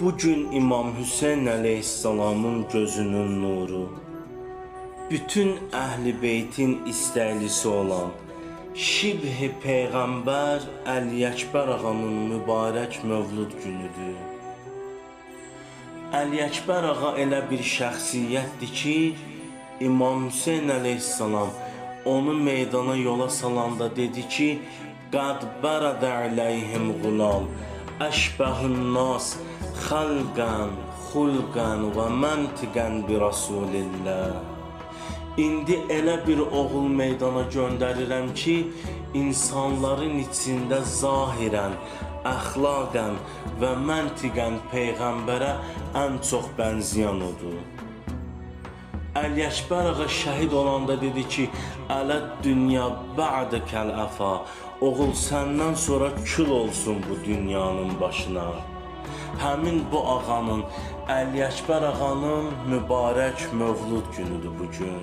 Bugün İmam Hüseyn Aleyhisselamın gözünün nuru, bütün Əhl-i Beytin istəklisi olan Şibh-i Peyğəmbər Əli Əkbər ağanın mübarək mövlud günüdür. Əli Əkbər ağa elə bir şəxsiyyətdir ki, İmam Hüseyn Aleyhisselam onu meydana yola salanda dedi ki, "Qad bərədə aleyhim qulam, əşbəhun nas, xalqan, xulqan və məntiqən bi Rasulillah." İndi elə bir oğul meydana göndərirəm ki, insanların içində zahirən, əxlaqən və məntiqən Peyğəmbərə ən çox bənzəyən odur. Əli Əkbər ağa şəhid olanda dedi ki, "Ələd dünya ba'dəkəl əfa." Oğul, səndən sonra kül olsun bu dünyanın başına. Həmin bu ağanın, Əli Əkbər ağanın mübarək mövlud günüdür bugün.